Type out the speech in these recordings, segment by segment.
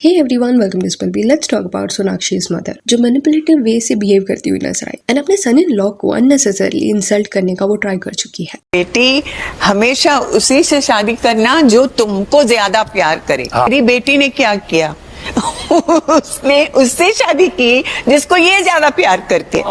Hey everyone, welcome to Spelby. Let's talk about सोनाक्षी's mother, जो manipulative वे से behave करती हुई नजर आई एंड अपने सन इन लॉ को अननेसेसरली इंसल्ट करने का वो ट्राई कर चुकी है। बेटी हमेशा उसी से शादी करना जो तुमको ज्यादा प्यार करे। मेरी बेटी ने क्या किया उसने उससे शादी की जिसको ये ज्यादा प्यार करते।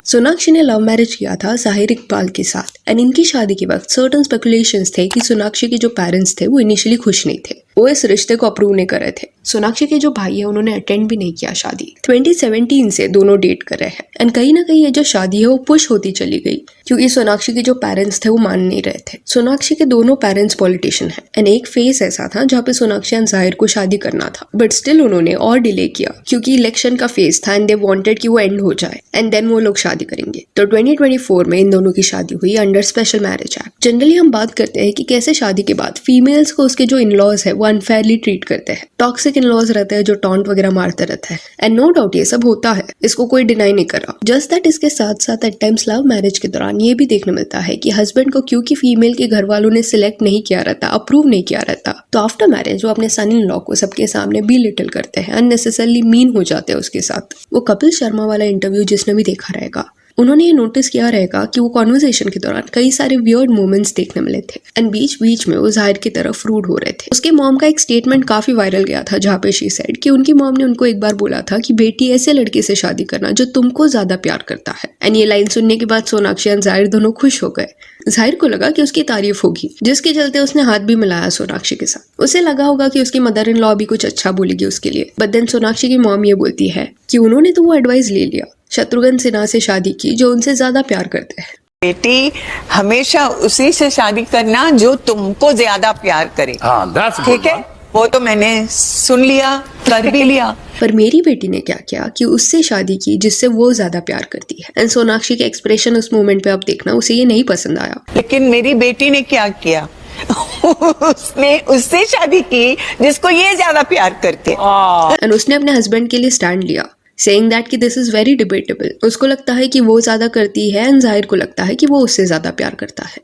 सोनाक्षी ने लव मैरिज किया था जाहिर इकबाल के साथ एंड इनकी शादी के वक्त सर्टेन स्पेकुलेशंस थे कि सोनाक्षी के जो पेरेंट्स थे वो इनिशियली खुश नहीं थे, वो इस रिश्ते को अप्रूव नहीं कर रहे थे। सोनाक्षी के जो भाई है उन्होंने अटेंड भी नहीं किया शादी। 2017 से दोनों डेट कर रहे हैं एंड कहीं ना कहीं ये जो शादी है वो पुश होती चली गई क्योंकि सोनाक्षी के जो पेरेंट्स थे वो मान नहीं रहे थे। सोनाक्षी के दोनों पेरेंट्स पॉलिटिशियन हैं एंड एक फेस ऐसा था जहाँ पे सोनाक्षी एंड जाहिर को शादी करना था, बट स्टिल उन्होंने और डिले किया क्योंकि इलेक्शन का फेस था एंड दे वांटेड कि वो एंड हो जाए एंड देन वो लोग शादी करेंगे। तो 2024 में इन दोनों की शादी हुई under special marriage act. Generally हम बात करते हैं कि कैसे शादी के बाद फीमेल्स को उसके जो इन-लॉज है वो अनफेयरली ट्रीट करते हैं, टॉक्सिक इन-लॉज रहते हैं जो टॉन्ट वगैरह मारते रहते हैं एंड नो डाउट ये सब होता है, इसको कोई डिनाई नहीं कर रहा। जस्ट दैट इसके साथ साथ एट टाइम्स लव मैरिज के दौरान ये भी देखने मिलता है कि हस्बैंड को क्योंकि फीमेल के घर वालों ने सिलेक्ट नहीं किया रहता, अप्रूव नहीं किया रहता, तो आफ्टर मैरिज वो अपने सन इन लॉ को सबके सामने भी लिटिल करते हैं, अननेसेसरली मीन हो जाते हैं उसके साथ। वो कपिल शर्मा वाला इंटरव्यू जिसने भी देखा रहेगा उन्होंने ये नोटिस किया रहेगा कि वो कॉन्वर्सेशन के दौरान कई सारे वियर्ड मोमेंट्स देखने मिले थे एंड बीच बीच में वो जाहिर की तरफ रूड हो रहे थे। उसके मॉम का एक स्टेटमेंट काफी वायरल गया था जहाँ पे शी सेड कि उनकी मॉम ने उनको एक बार बोला था कि बेटी ऐसे लड़के से शादी करना जो तुमको ज्यादा प्यार करता है एंड ये लाइन सुनने के बाद सोनाक्षी एंड जाहिर दोनों खुश हो गए। जाहिर को लगा कि उसकी तारीफ होगी जिसके चलते उसने हाथ भी मिलाया सोनाक्षी के साथ। उसे लगा होगा कि उसकी मदर इन लॉ भी कुछ अच्छा बोलेगी उसके लिए, बट देन सोनाक्षी की मॉम ये बोलती है कि उन्होंने तो वो एडवाइस ले लिया, शत्रुघ्न सिन्हा से शादी की जो उनसे ज्यादा प्यार करते हैं। बेटी हमेशा उसी से शादी करना जो तुमको ज्यादा प्यार करे। ठीक है, वो तो मैंने सुन लिया, कर भी लिया। पर मेरी बेटी ने क्या किया कि उससे शादी की जिससे वो ज्यादा प्यार करती है एंड सोनाक्षी के एक्सप्रेशन उस मोमेंट पे आप देखना, उसे ये नहीं पसंद आया। लेकिन मेरी बेटी ने क्या किया उसने उससे शादी की जिसको ये ज्यादा प्यार करते एंड उसने अपने हस्बैंड के लिए स्टैंड लिया saying that कि this is very debatable। उसको लगता है कि वो ज्यादा करती है एंड जाहिर को लगता है कि वो उससे ज्यादा प्यार करता है।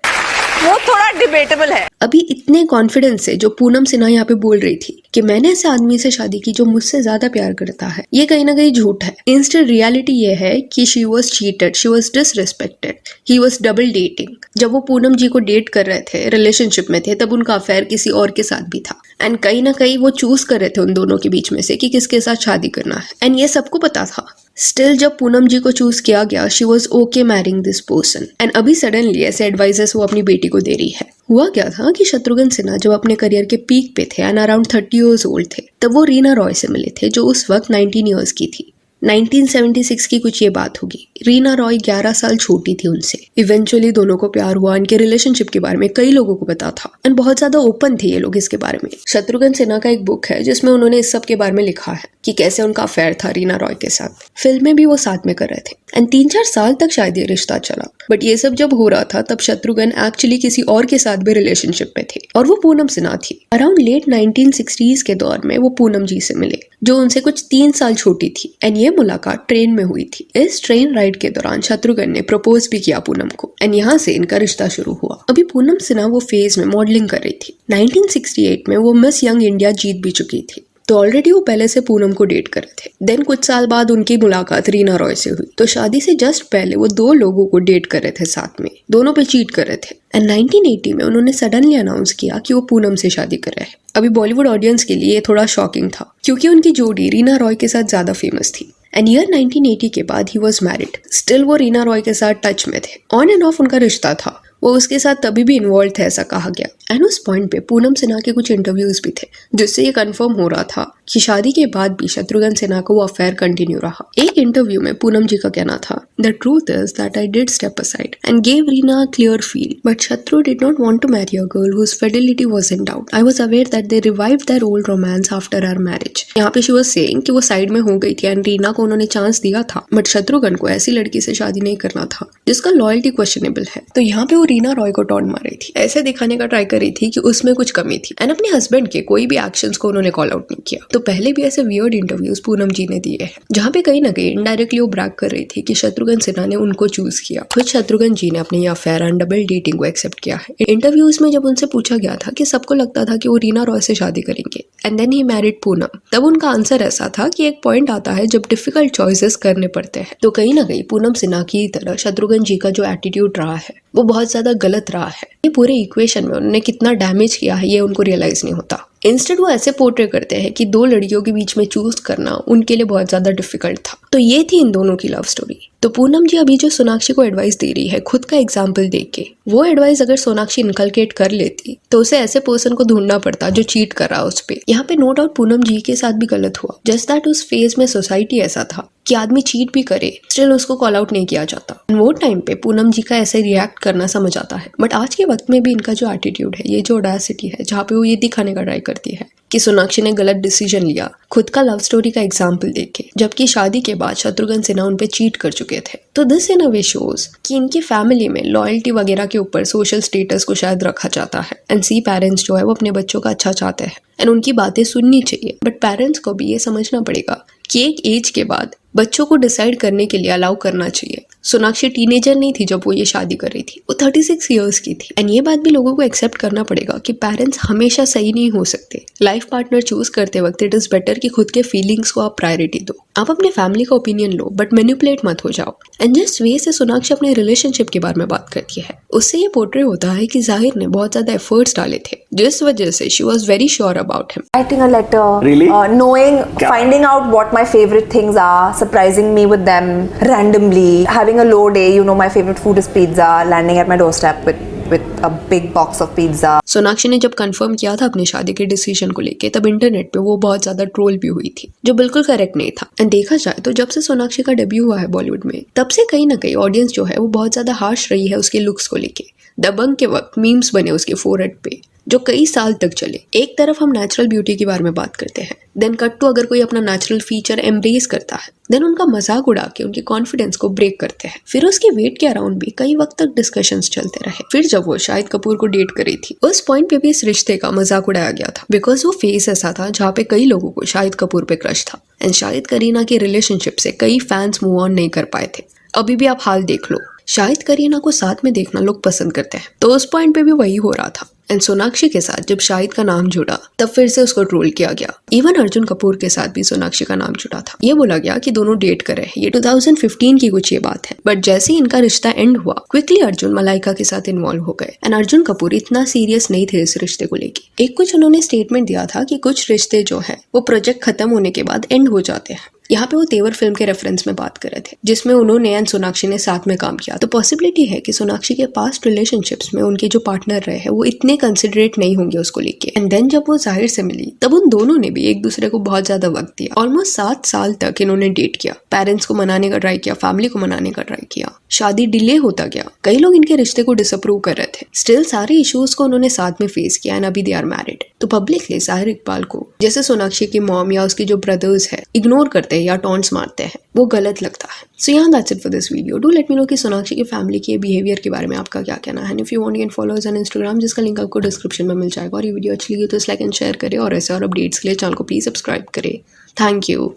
वो थोड़ा डिबेटेबल है। अभी इतने कॉन्फिडेंस से जो पूनम सिन्हा यहाँ पे बोल रही थी कि मैंने ऐसे आदमी से शादी की जो मुझसे ज्यादा प्यार करता है, ये कहीं ना कहीं झूठ है। इंस्टेड रियलिटी ये है कि she was cheated, she was disrespected, he was double dating. जब वो पूनम जी को डेट कर रहे थे, रिलेशनशिप में थे, तब उनका अफेयर किसी और के साथ भी था एंड कहीं ना कहीं वो चूज कर रहे थे उन दोनों के बीच में से कि किसके साथ शादी करना है एंड ये सबको पता था। स्टिल जब पूनम जी को चूज किया गया she was okay marrying this person and अभी सडनली ऐसे एडवाइजेस वो अपनी बेटी को दे रही है। हुआ क्या था कि शत्रुघ्न सिन्हा जब अपने करियर के पीक पे थे एंड अराउंड 30 इयर्स ओल्ड थे, तब वो रीना रॉय से मिले थे जो उस वक्त 19 इयर्स की थी। 1976 की कुछ ये बात होगी। रीना रॉय 11 साल छोटी थी उनसे। इवेंचुअली दोनों को प्यार हुआ, इनके रिलेशनशिप के बारे में कई लोगों को पता था एंड बहुत ज्यादा ओपन थे ये लोग इसके बारे में। शत्रुघ्न सिन्हा का एक बुक है जिसमें उन्होंने इस सब के बारे में लिखा है कि कैसे उनका अफेयर था रीना रॉय के साथ। फिल्म में भी वो साथ में कर रहे थे एंड 3-4 साल तक शायद ये रिश्ता चला, बट ये सब जब हो रहा था तब शत्रुघ्न एक्चुअली किसी और के साथ भी रिलेशनशिप में थे और वो पूनम सिन्हा थी। अराउंड लेट 1960s के दौर में वो पूनम जी से मिले जो उनसे कुछ 3 साल छोटी थी एंड ये मुलाकात ट्रेन में हुई थी। इस ट्रेन राइड के दौरान शत्रुघ्न ने प्रपोज भी किया पूनम को एंड यहाँ से इनका रिश्ता शुरू हुआ। अभी पूनम सिन्हा वो फेज में मॉडलिंग कर रही थी। 1968 में वो मिस यंग इंडिया जीत भी चुकी थी, तो ऑलरेडी वो पहले से पूनम को डेट कर रहे थे। देन कुछ साल बाद उनकी मुलाकात रीना रॉय से हुई, तो शादी से जस्ट पहले वो 2 लोगों को डेट कर रहे थे साथ में, दोनों पे चीट कर रहे थे एंड 1980 में उन्होंने सडनली अनाउंस किया कि वो पूनम से शादी कर रहे हैं। अभी बॉलीवुड ऑडियंस के लिए ये थोड़ा शॉकिंग था क्योंकि उनकी जोड़ी रीना रॉय के साथ ज्यादा फेमस थी एंड ईयर 1980 के बाद ही वॉज मैरिड। स्टिल वो रीना रॉय के साथ टच में थे, ऑन एंड ऑफ उनका रिश्ता था, वो उसके साथ तभी भी इन्वॉल्व थे ऐसा कहा गया एंड उस पॉइंट पे पूनम सिन्हा के कुछ इंटरव्यूज भी थे जिससे ये कंफर्म हो रहा था कि शादी के बाद भी शत्रुघ्न सिन्हा को वो अफेयर कंटिन्यू रहा। एक इंटरव्यू में पूनम जी का कहना था, the truth is that I did step aside and gave Reena clear feel, but Shatru did not want to marry a girl whose fidelity was in doubt. I was aware that they revived their old romance after our marriage. यहाँ पे she was saying कि वो side में हो गई थी and Reena को उन्होंने चांस दिया था, बट शत्रुघ्न को ऐसी लड़की से शादी नहीं करना था जिसका लॉयल्टी क्वेश्चनेबल है। तो यहाँ पे वो वो रीना रॉय को टॉन्ट मार रही थी, ऐसे दिखाने का ट्राई कर रही थी कि उसमें कुछ कमी थी एंड अपने हस्बैंड के कोई भी एक्शंस को उन्होंने कॉल आउट नहीं किया। तो पहले भी ऐसे वियर्ड इंटरव्यूज पूनम जी ने दिए हैं जहाँ पे कहीं ना कहीं इनडायरेक्टली वो ब्रैग कर रही थी कि शत्रुघ्न सिन्हा ने उनको चूज किया। खुद शत्रुघ्न जी ने अपने ये अफेयर एंड डबल डेटिंग को एक्सेप्ट किया है। इंटरव्यूज में जब उनसे पूछा गया था कि सबको लगता था कि वो रीना रॉय से शादी करेंगे and then he married Poonam, तब उनका आंसर ऐसा था कि एक पॉइंट आता है जब डिफिकल्ट चॉइसेस करने पड़ते हैं। तो कहीं ना कहीं पूनम सिन्हा की तरह शत्रुघ्न जी का जो एटीट्यूड रहा है वो बहुत ज्यादा गलत रहा है। ये पूरे इक्वेशन में उन्होंने कितना डैमेज किया है ये उनको रियलाइज नहीं होता। इंस्टेड वो ऐसे पोर्ट्रे करते हैं कि दो लड़कियों के बीच में चूज करना उनके लिए बहुत ज्यादा डिफिकल्ट था। तो ये थी इन दोनों की लव स्टोरी। तो पूनम जी अभी जो सोनाक्षी को एडवाइस दे रही है खुद का एग्जाम्पल देख के, वो एडवाइस अगर सोनाक्षी इनकलकेट कर लेती तो उसे ऐसे पर्सन को ढूंढना पड़ता जो चीट कर रहा उस पे। यहाँ पे नो डाउट पूनम जी के साथ भी गलत हुआ, जस्ट दैट उस फेज में सोसाइटी ऐसा था कि आदमी चीट भी करे स्टिल उसको कॉल आउट नहीं किया जाता। वो टाइम पे पूनम जी का ऐसे रिएक्ट करना समझ आता है। बट आज के वक्त में भी इनका जो एटीट्यूड है, ये जो ऑडेसिटी है, जहाँ पे वो ये दिखाने का ट्राई करती है कि सोनाक्षी ने गलत डिसीजन लिया खुद का लव स्टोरी का एग्जाम्पल देके, जबकि शादी के बाद शत्रुघ्न सिन्हा उन पे चीट कर चुके थे। तो this in a way shows कि इनकी फैमिली में लॉयल्टी वगैरह के ऊपर सोशल स्टेटस को शायद रखा जाता है एंड सी पेरेंट्स जो है वो अपने बच्चों का अच्छा चाहते हैं एंड उनकी बातें सुननी चाहिए। बट पेरेंट्स को भी ये समझना पड़ेगा कि एक एज के बाद बच्चों को डिसाइड करने के लिए अलाउ करना चाहिए। सोनाक्षी टीनेजर नहीं थी जब वो ये शादी कर रही थी, वो 36 इयर्स की थी। एंड ये बात भी लोगों को एक्सेप्ट करना पड़ेगा कि पेरेंट्स हमेशा सही नहीं हो सकते। लाइफ पार्टनर चूज करते वक्त इट इज बेटर कि खुद के फीलिंग्स को आप प्रायोरिटी दो। आप अपने फैमिली का ओपिनियन लो बट मैनिपुलेट मत हो जाओ। एंड जिस वे से सोनाक्षी अपने रिलेशनशिप के बारे में बात करती है उससे ये पोर्ट्रे होता है कि जाहिर ने बहुत ज्यादा एफर्ट्स डाले थे, जिस वजह से she was very sure about him. Writing a letter, Really? Knowing, finding out what my favorite things are, surprising me with them randomly, having a low day, my favorite food is pizza, landing at my doorstep with a big box of pizza. Sonakshi ने जब confirm किया था अपनी शादी के decision को लेके, तब इंटरनेट पे वो बहुत ज्यादा ट्रोल भी हुई थी, जो बिल्कुल करेक्ट नहीं था। एंड देखा जाए तो जब से सोनाक्षी का डेब्यू हुआ है बॉलीवुड में, तब से कहीं ना कहीं ऑडियंस जो है वो बहुत ज्यादा हार्श रही है उसके लुक्स को लेके। दबंग के वक्त मीम्स बने उसके फोरहेड पे जो कई साल तक चले। एक तरफ हम नेचुरल ब्यूटी के बारे में बात करते हैं, देन कट टू अगर कोई अपना नेचुरल फीचर एम्ब्रेस करता है, देन उनका मजाक उड़ा के उनके कॉन्फिडेंस को ब्रेक करते हैं। फिर उसके वेट के अराउंड भी कई वक्त तक डिस्कशंस चलते रहे। फिर जब वो शाहिद कपूर को डेट कर रही थी, उस पॉइंट पे भी इस रिश्ते का मजाक उड़ाया गया था, बिकॉज वो फेस ऐसा था जहाँ पे कई लोगों को शाहिद कपूर पे क्रश था। एंड शाहिद करीना के रिलेशनशिप से कई फैंस मूव ऑन नहीं कर पाए थे। अभी भी आप हाल देख लो, शाहिद करीना को साथ में देखना लोग पसंद करते हैं, तो उस पॉइंट पे भी वही हो रहा था। एंड सोनाक्षी के साथ जब शाहिद का नाम जुड़ा तब फिर से उसको ट्रोल किया गया। इवन अर्जुन कपूर के साथ भी सोनाक्षी का नाम जुड़ा था। ये बोला गया कि दोनों डेट कर रहे हैं। ये 2015 की कुछ ये बात है। बट जैसे ही इनका रिश्ता एंड हुआ, क्विकली अर्जुन मलाइका के साथ इन्वॉल्व हो गए। एंड अर्जुन कपूर इतना सीरियस नहीं थे इस रिश्ते को लेके। एक कुछ उन्होंने स्टेटमेंट दिया था कि कुछ रिश्ते जो है वो प्रोजेक्ट खत्म होने के बाद एंड हो जाते हैं। यहाँ पे वो तेवर फिल्म के रेफरेंस में बात कर रहे थे, जिसमें उन्होंने एंड सोनाक्षी ने साथ में काम किया। तो पॉसिबिलिटी है कि सोनाक्षी के पास्ट रिलेशनशिप्स में उनके जो पार्टनर रहे हैं वो इतने कंसिडरेट नहीं होंगे उसको लेके। एंड देन जब वो जाहिर से मिली, तब उन दोनों ने भी एक दूसरे को बहुत ज्यादा वक्त दिया। ऑलमोस्ट 7 साल तक इन्होंने डेट किया, पेरेंट्स को मनाने का ट्राई किया, फैमिली को मनाने का ट्राई किया। शादी डिले होता गया, कई लोग इनके रिश्ते को डिसअप्रूव कर रहे थे। स्टिल सारे इश्यूज को उन्होंने साथ में फेस किया एंड अभी दे आर मैरिड। तो पब्लिकली जाहिर इकबाल को, जैसे सोनाक्षी की मॉम या उसकी जो ब्रदर्स है, इग्नोर करते हैं या टॉन्ट्स मारते हैं, वो गलत लगता है। सो यहाँ that's it for this video. Do let me know कि सोनाक्षी की फैमिली के बिहेवियर के बारे में आपका क्या कहना है। If you want to follow us on Instagram, जिसका लिंक आपको डिस्क्रिप्शन में मिल जाएगा। और ये वीडियो अच्छी लगी तो लाइक एंड शेयर करें, और ऐसे और अपडेट्स के लिए चैनल को प्लीज सब्सक्राइब करें। Thank you.